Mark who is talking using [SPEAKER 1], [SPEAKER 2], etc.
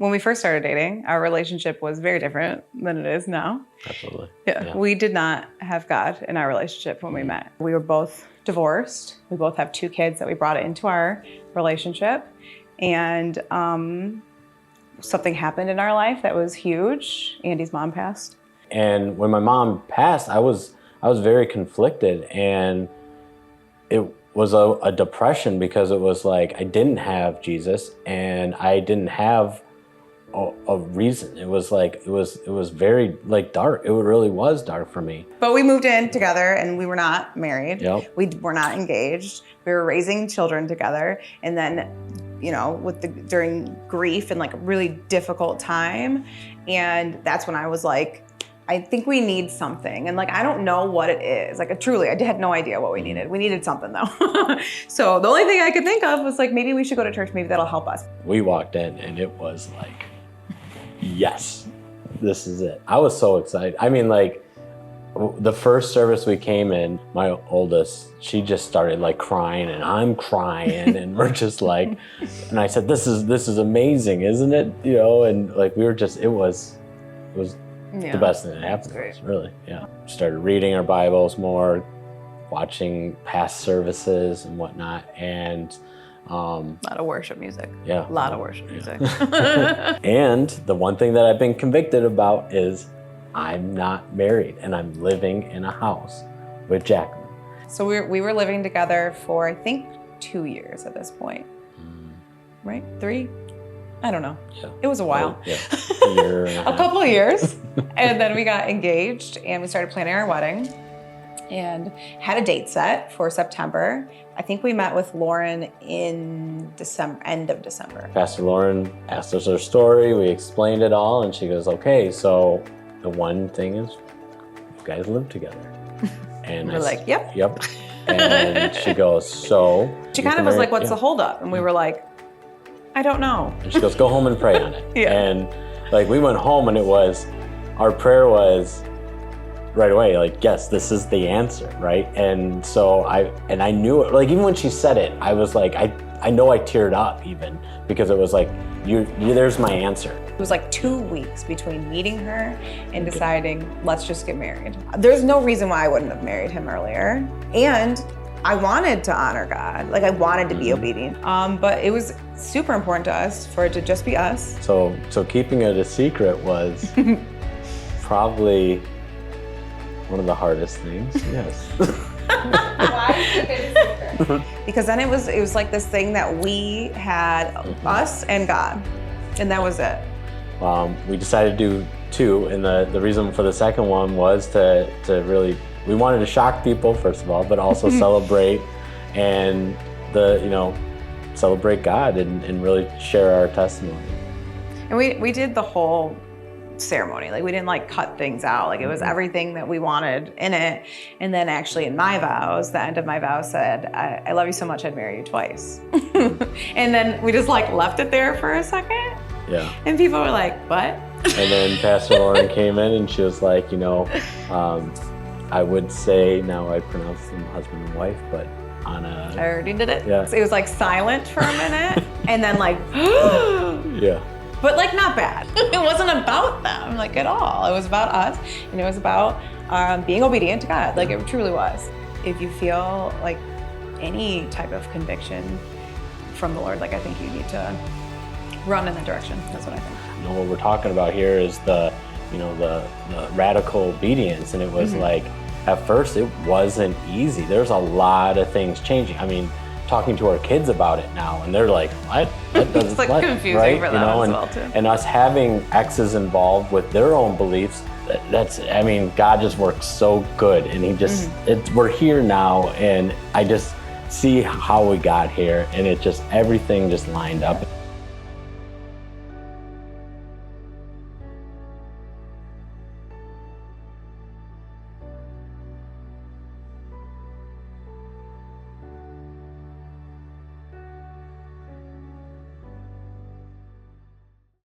[SPEAKER 1] When we first started dating, our relationship was very different than it is now.
[SPEAKER 2] Absolutely.
[SPEAKER 1] Yeah. We did not have God in our relationship when we met. We were both divorced. We both have 2 kids that we brought into our relationship. And something happened in our life that was huge. Andy's mom passed.
[SPEAKER 2] And when my mom passed, I was very conflicted, and it was a depression because it was like I didn't have Jesus and I didn't have a reason. It was like it was very like dark. It really was dark for me.
[SPEAKER 1] But we moved in together, and we were not married.
[SPEAKER 2] Yep.
[SPEAKER 1] We were not engaged. We were raising children together, and then, you know, during grief and like a really difficult time, and that's when I was like, I think we need something. And like, I don't know what it is. Like, truly, I had no idea what we needed. We needed something though. So the only thing I could think of was like, maybe we should go to church. Maybe that'll help us.
[SPEAKER 2] We walked in and it was like, yes, this is it. I was so excited. I mean, like the first service we came in, my oldest, she just started like crying, and I'm crying, and we're just like, and I said, this is amazing, isn't it? You know, and like we were just, it was the best thing that happened to us, really. Yeah. Started reading our Bibles more, watching past services and whatnot, and
[SPEAKER 1] a lot of worship music.
[SPEAKER 2] Yeah.
[SPEAKER 1] A lot of worship music.
[SPEAKER 2] And the one thing that I've been convicted about is I'm not married, and I'm living in a house with Jacqueline.
[SPEAKER 1] So we were living together for, I think, 2 years at this point. Right? 3? I don't know. Yeah. It was a while.
[SPEAKER 2] Yeah. A year and a half.
[SPEAKER 1] A couple of years. And then we got engaged, and we started planning our wedding and had a date set for September. I think we met with Lauren in December, end of December.
[SPEAKER 2] Pastor Lauren asked us our story. We explained it all, and she goes, okay, so the one thing is you guys live together. And
[SPEAKER 1] we're like, yep.
[SPEAKER 2] Yep. And she goes, so.
[SPEAKER 1] She kind of was like, what's the holdup? And we were like, I don't know.
[SPEAKER 2] And she goes, go home and pray on it.
[SPEAKER 1] Yeah.
[SPEAKER 2] And like we went home, and our prayer was right away, like, yes, this is the answer, right? And so I knew it, like even when she said it, I was like, I know I teared up even, because it was like, there's my answer.
[SPEAKER 1] It was like 2 weeks between meeting her and deciding, let's just get married. There's no reason why I wouldn't have married him earlier. And I wanted to honor God. Like I wanted to be obedient. But it was super important to us for it to just be us.
[SPEAKER 2] So keeping it a secret was probably one of the hardest things. Yes.
[SPEAKER 1] Why keep it a secret? Because then it was like this thing that we had, us and God, and that was it.
[SPEAKER 2] We decided to do 2, and the reason for the second one was to really, we wanted to shock people first of all, but also celebrate and celebrate God and really share our testimony.
[SPEAKER 1] And we did the whole ceremony. Like we didn't like cut things out. Like it was everything that we wanted in it. And then actually in my vows, the end of my vows said, I love you so much I'd marry you twice. And then we just like left it there for a second.
[SPEAKER 2] Yeah.
[SPEAKER 1] And people were like, what?
[SPEAKER 2] And then Pastor Lauren came in, and she was like, I would say now I pronounce them husband and wife, but I
[SPEAKER 1] already did it.
[SPEAKER 2] Yeah.
[SPEAKER 1] So it was like silent for a minute, and then like,
[SPEAKER 2] yeah.
[SPEAKER 1] But like not bad. It wasn't about them like at all. It was about us, and it was about being obedient to God. Like it truly was. If you feel like any type of conviction from the Lord, like I think you need to run in that direction. That's what I think.
[SPEAKER 2] What we're talking about here is the radical obedience, and it was like, at first it wasn't easy. There's a lot of things changing. I mean, talking to our kids about it now, and they're like, what?
[SPEAKER 1] It's like confusing right? for them as well too.
[SPEAKER 2] And us having exes involved with their own beliefs, God just works so good, and he just, we're here now, and I just see how we got here, and everything just lined up.